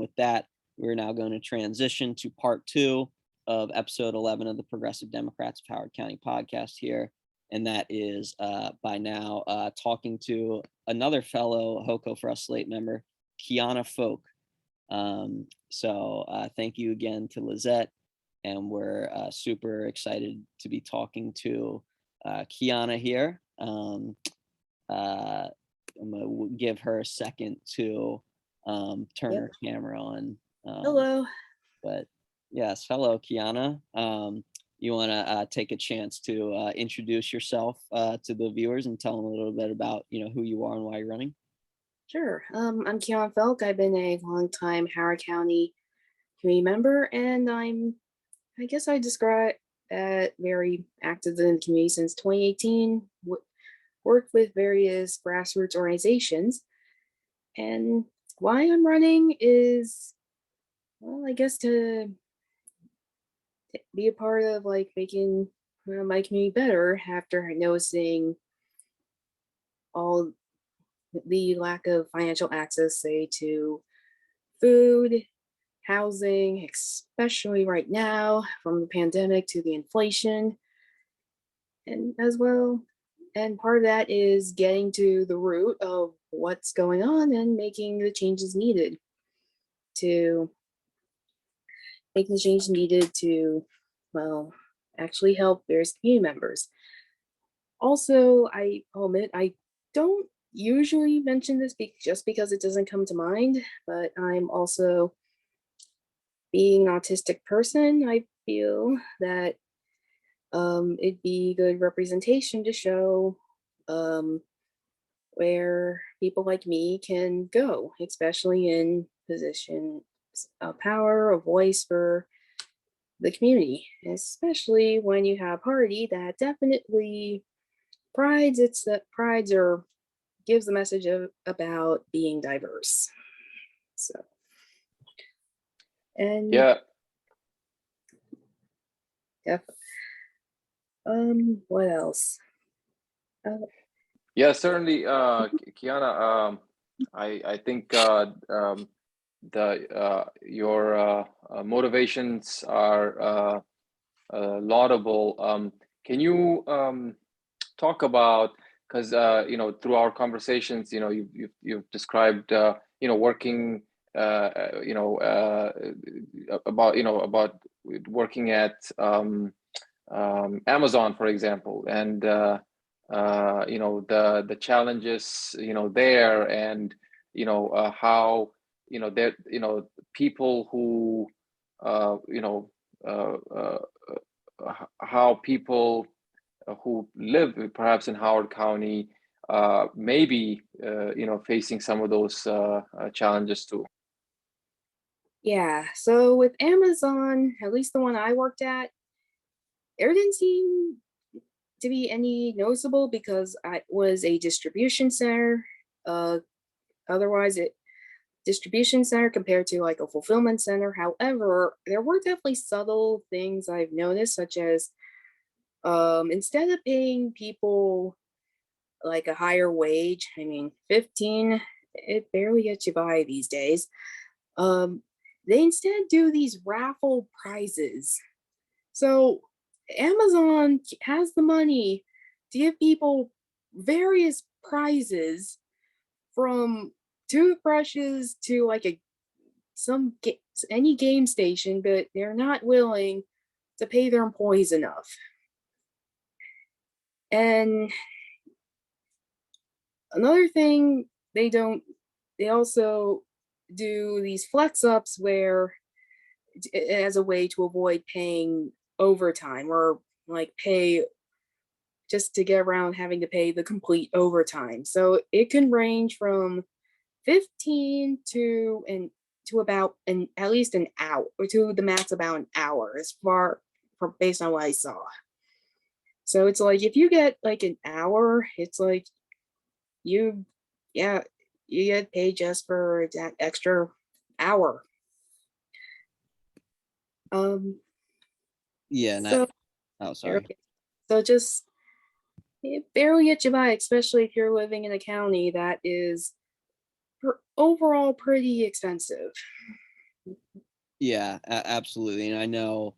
with that, we're now going to transition to part 2 of episode 11 of the Progressive Democrats of Howard County podcast here. And that is by now talking to another fellow HoCo4Us Slate member, Kiana Fok. So thank you again to Lizette. And we're super excited to be talking to Kiana here. I'm going to give her a second to turn her camera on. Hello. But yes, hello, Kiana. You want to take a chance to introduce yourself to the viewers and tell them a little bit about, who you are and why you're running? Sure. I'm Kiana Fok. I've been a longtime Howard County community member, and I guess I describe very active in the community since 2018. Worked with various grassroots organizations, and why I'm running is, well, I guess to be a part of making my community better after noticing all the lack of financial access, say, to food, housing, especially right now from the pandemic to the inflation, and as well. And part of that is getting to the root of what's going on and making the changes needed to well, actually help various community members. Also, I'll admit, I don't usually mention this just because it doesn't come to mind, but I'm also, being an autistic person, I feel that it'd be good representation to show where people like me can go, especially in positions of power, a voice for the community, especially when you have a party that definitely gives the message about being diverse. So, and yeah. What else? Yeah, certainly, Kiana. I think your motivations are laudable. Can you talk about, because through our conversations, you've described working about working at Amazon, for example, and the challenges there, and how that people who how people who live perhaps in Howard County may be facing some of those challenges too. Yeah, so with Amazon, at least the one I worked at, there didn't seem to be any noticeable because it was a distribution center. Otherwise, distribution center compared to a fulfillment center. However, there were definitely subtle things I've noticed, such as instead of paying people a higher wage, I mean, 15, it barely gets you by these days. They instead do these raffle prizes. So Amazon has the money to give people various prizes, from toothbrushes to any game station, but they're not willing to pay their employees enough. And another thing they also do these flex ups where, as a way to avoid paying overtime, or pay just to get around having to pay the complete overtime. So it can range from 15 to about at least an hour, or to the max about an hour, as far from based on what I saw. So it's if you get an hour, it's you get paid just for that extra hour. Sorry. So just, it barely gets you by, especially if you're living in a county that is overall pretty expensive. Yeah, absolutely. And I know,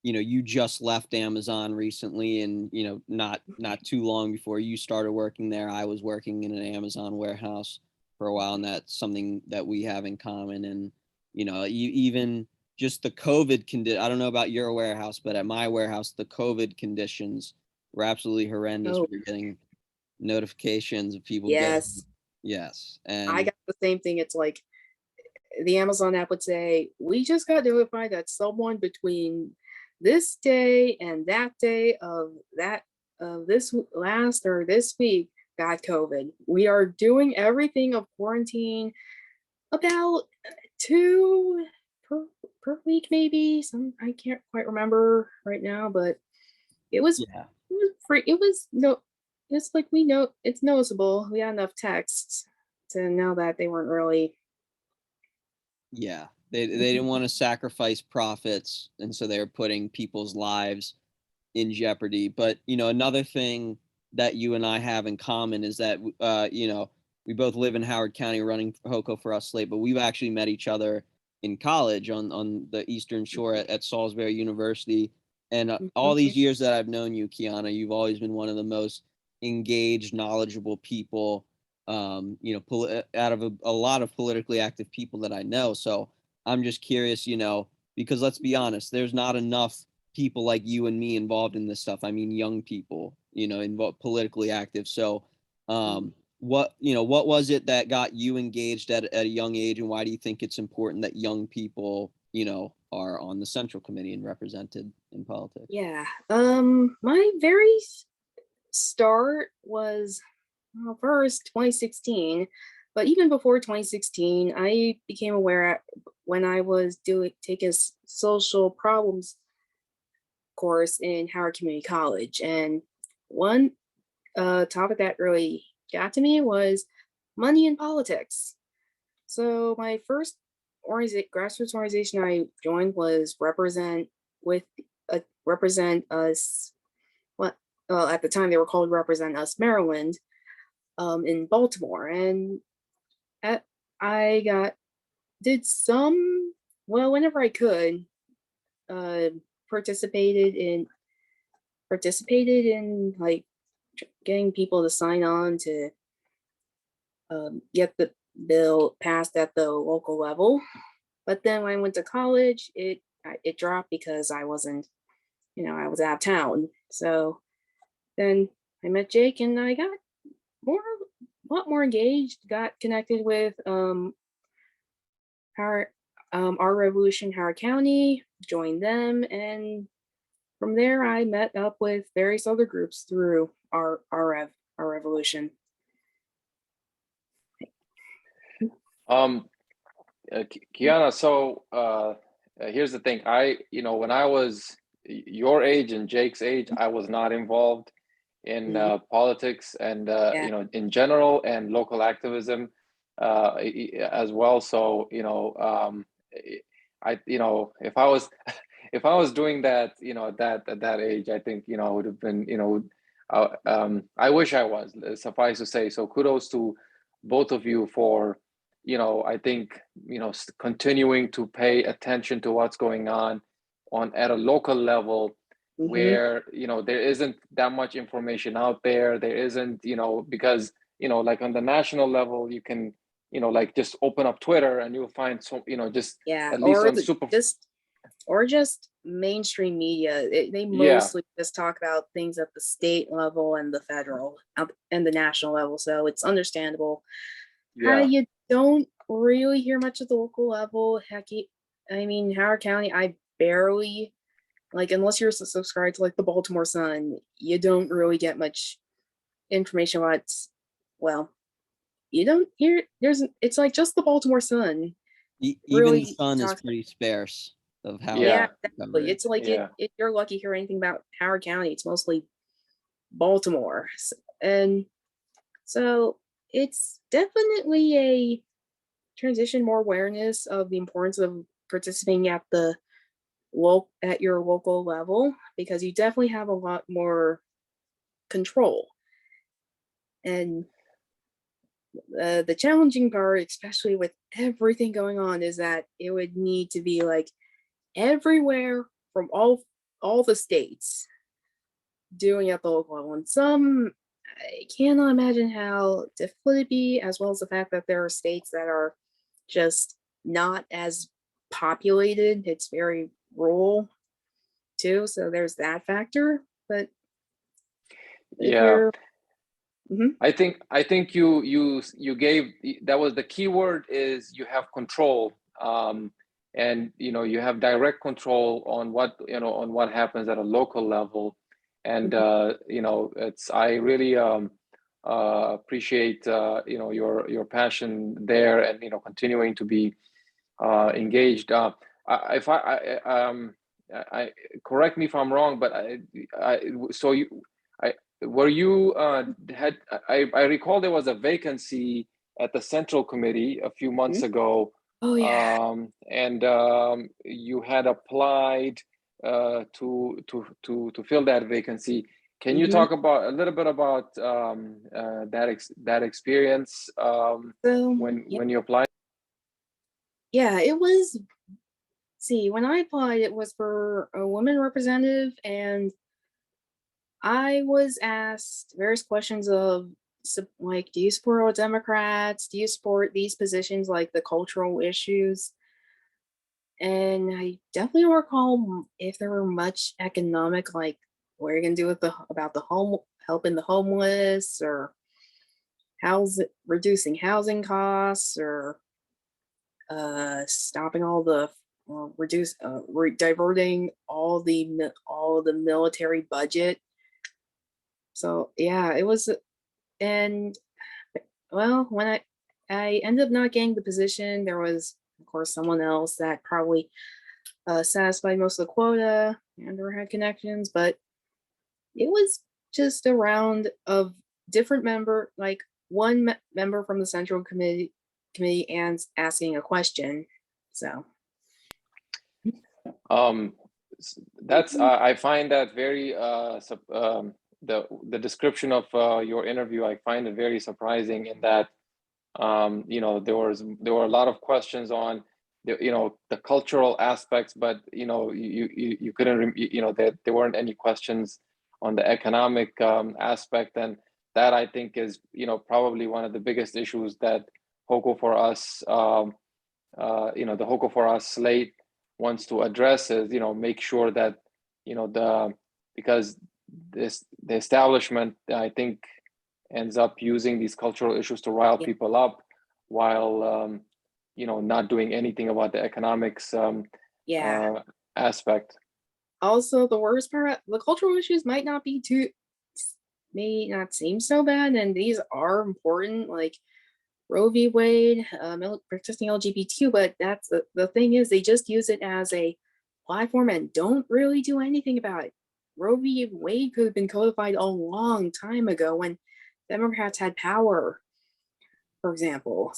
you just left Amazon recently, and not too long before you started working there, I was working in an Amazon warehouse for a while, and that's something that we have in common. And you even just the COVID condition. I don't know about your warehouse, but at my warehouse, the COVID conditions were absolutely horrendous. Oh, We were getting notifications of people getting, yes. yes, I and got the same thing. It's like the Amazon app would say, we just got notified that someone between this day and that day of this last or this week got COVID. We are doing everything of quarantine about two per week, maybe. Some I can't quite remember right now, but yeah. it was free. It was no. It's like we know it's noticeable. We had enough texts to know that they weren't really. Yeah, they didn't want to sacrifice profits, and so they were putting people's lives in jeopardy. But another thing that you and I have in common is that we both live in Howard County, running HoCo4Us Slate, but we've actually met each other in college on the Eastern Shore at Salisbury University. And all these years that I've known you, Kiana, you've always been one of the most engaged, knowledgeable people, out of a lot of politically active people that I know. So I'm just curious, because let's be honest, there's not enough people like you and me involved in this stuff. I mean, young people, involved, politically active. So, what was it that got you engaged at a young age, and why do you think it's important that young people, are on the central committee and represented in politics? Yeah. My very start was first 2016, but even before 2016, I became aware when I was taking a social problems course in Howard Community College, and one topic that really got to me was money in politics. So my first grassroots organization I joined was Represent Us. What? Well, at the time they were called Represent Us Maryland, in Baltimore, and at, I got did some well whenever I could, uh, participated in like getting people to sign on to get the bill passed at the local level. But then when I went to college, it dropped because I wasn't, I was out of town. So then I met Jake, and I got more, a lot more engaged. Got connected with our revolution, Howard County. Joined them, and from there I met up with various other groups through our revolution. Um, Kiana, so here's the thing. When I was your age and Jake's age, I was not involved in politics and Yeah. in general, and local activism as well. So if I was if I was doing that, at that age, I think I would have been, I wish I was. Suffice to say, so kudos to both of you for I think continuing to pay attention to what's going on at a local level, where there isn't that much information out there. There isn't, because like on the national level, you can like just open up Twitter and you'll find just Yeah, at least on just mainstream media. They yeah, mostly just talk about things at the state level and the federal and the national level. So it's understandable how yeah, you don't really hear much at the local level. Heck, I mean, Howard County, I barely unless you're subscribed to like the Baltimore Sun, you don't really get much information about. Well, you don't hear. It's like just the Baltimore Sun Even the really sun is talks. pretty sparse of how Yeah, yeah, exactly. It's like yeah. if you're lucky hear anything about Howard County, it's mostly Baltimore. And so it's definitely a transition, more awareness of the importance of participating at the at your local level, because you definitely have a lot more control. And the challenging part, especially with everything going on, is that it would need to be like everywhere from all the states doing at the local level. And some, I cannot imagine how difficult it'd be, as well as the fact that there are states that are just not as populated. It's very rural too, so there's that factor. But if Yeah. you're I think you gave, that was the key word, is you have control, and you have direct control on what happens at a local level, and it's, I really appreciate your passion there, and continuing to be engaged. If I correct me if I'm wrong, but so you I were you had I recall there was a vacancy at the Central Committee a few months ago. Oh yeah. And you had applied to fill that vacancy. Can you talk about a little bit about that experience when you applied? Yeah, it was. See, when I applied, it was for a women representative, and I was asked various questions of like, do you support all Democrats? Do you support these positions, like the cultural issues? And I definitely don't recall if there were much economic, like what are you gonna do with about the helping the homeless, or reducing housing costs, or stopping all the or diverting all the military budget. So yeah, it was. And well, when I ended up not getting the position, there was of course someone else that probably satisfied most of the quota and or had connections, but it was just a round of different like one member from the Central Committee and asking a question. So that's I find that very the description of your interview, I find it very surprising, in that there were a lot of questions on the cultural aspects, but you couldn't there weren't any questions on the economic aspect, and that, I think, is probably one of the biggest issues that HoCo4Us the HoCo4Us Slate wants to address, is make sure that because the establishment, I think, ends up using these cultural issues to rile people up, while not doing anything about the economics aspect. Also, the worst part, the cultural issues may not seem so bad, and these are important, like Roe v. Wade, protecting LGBTQ, but that's the thing is, they just use it as a platform and don't really do anything about it. Roe v. Wade could have been codified a long time ago when Democrats had power, for example.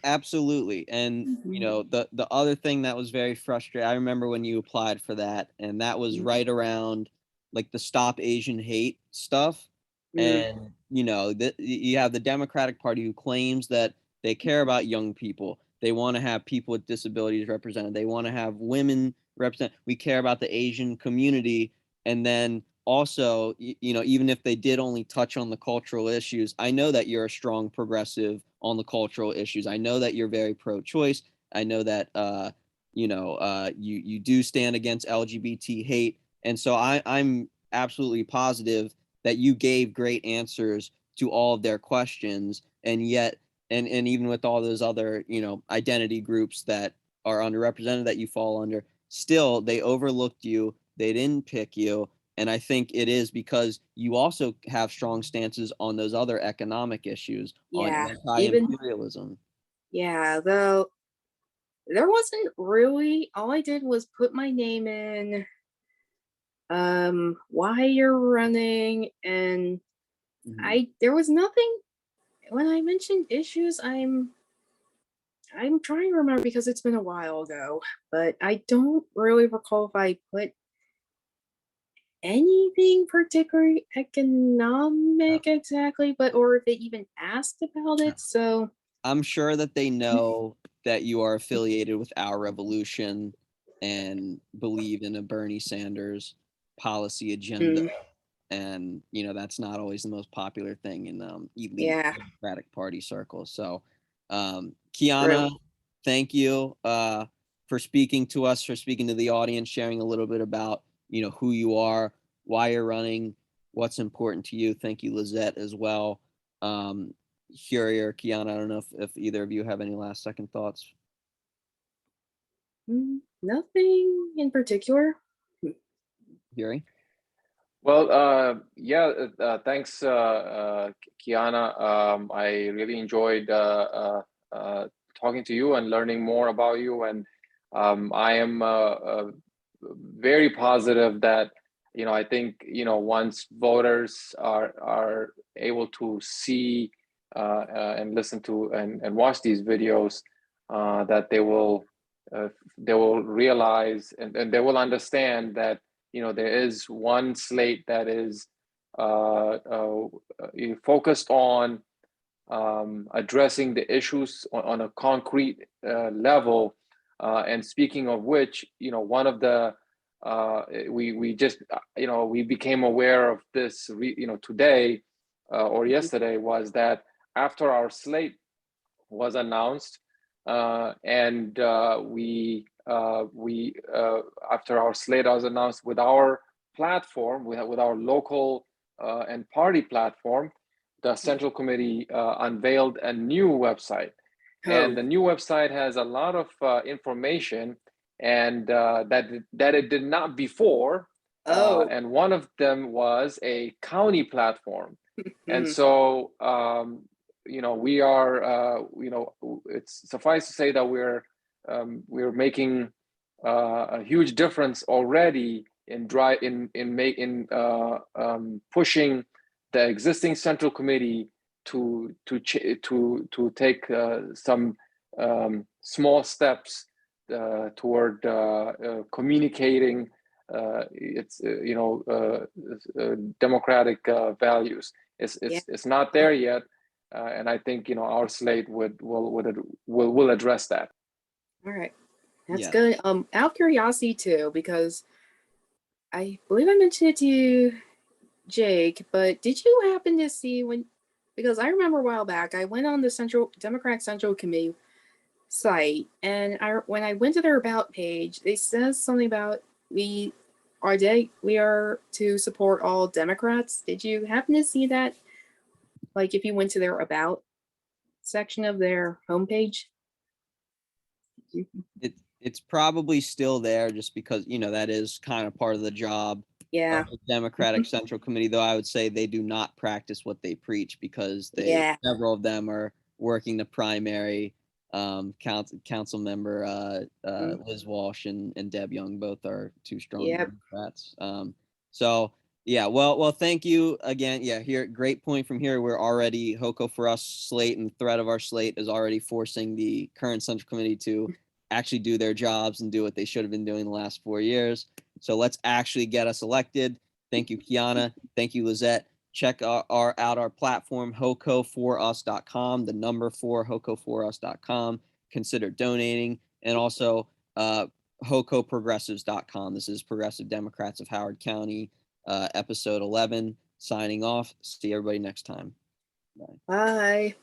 Absolutely. And the other thing that was very frustrating, I remember when you applied for that, and that was right around like the Stop Asian Hate stuff. And you have the Democratic Party who claims that they care about young people. They want to have people with disabilities represented. They want to have women represented. We care about the Asian community. And then also, even if they did only touch on the cultural issues, I know that you're a strong progressive on the cultural issues. I know that you're very pro-choice. I know that you do stand against LGBT hate, and so I'm absolutely positive that you gave great answers to all of their questions, and yet, and even with all those other identity groups that are underrepresented that you fall under, still they overlooked you. They didn't pick you. And I think it is because you also have strong stances on those other economic issues, on anti-imperialism. Though there wasn't really, all I did was put my name in, why you're running, and there was nothing. When I mentioned issues, I'm trying to remember because it's been a while ago, but I don't really recall if I put anything particularly economic exactly, or if they even asked about it. So I'm sure that they know that you are affiliated with Our Revolution, and believe in a Bernie Sanders policy agenda. And, you know, that's not always the most popular thing in elite Democratic Party circles. So, Kiana, thank you for speaking to us, for speaking to the audience, sharing a little bit about, you know, who you are, why you're running, what's important to you. Thank you, Lizette, as well. Hiruy or Kiana, I don't know if either of you have any last second thoughts. Nothing in particular. Hiruy? Well, yeah, thanks, Kiana. I really enjoyed talking to you and learning more about you. And I am very positive that, you know, I think, you know, once voters are able to see and listen to and watch these videos, that they will realize and they will understand that, you know, there is one slate that is focused on addressing the issues on a concrete level. And speaking of which, you know, one of the we just, you know, we became aware of this, you know, today or yesterday, was that after our slate was announced, and we after our slate was announced with our platform, with our local and party platform, the Central Committee unveiled a new website. And the new website has a lot of information, and that it did not before. And one of them was a county platform. And so, you know, we are, you know, it's suffice to say that we're making a huge difference already in pushing the existing Central Committee to take some small steps toward communicating its you know democratic values. It's not there yet, and I think, you know, our slate will address that. All right, that's good. Out of curiosity too, because I believe I mentioned it to you, Jake, but did you happen to see because I remember a while back I went on the Democratic Central Committee site, and when I went to their about page, they says something about we are to support all Democrats. Did you happen to see that? Like, if you went to their about section of their homepage? It's probably still there, just because, you know, that is kind of part of the job of the Democratic Central Committee, though I would say they do not practice what they preach, because several of them are working the primary. Council member Liz Walsh and Deb Young both are two strong Democrats. So yeah, well, thank you again. Yeah, here, great point from here. We're already, HoCo4Us Slate, and the threat of our slate is already forcing the current Central Committee to actually do their jobs and do what they should have been doing the last 4 years. So let's actually get us elected. Thank you, Kiana. Thank you, Lizette. Check out our platform, HoCo4Us.com, the number 4, HoCo4Us.com. Consider donating. And also HoCoProgressives.com. This is Progressive Democrats of Howard County, episode 11. Signing off. See everybody next time. Bye. Bye.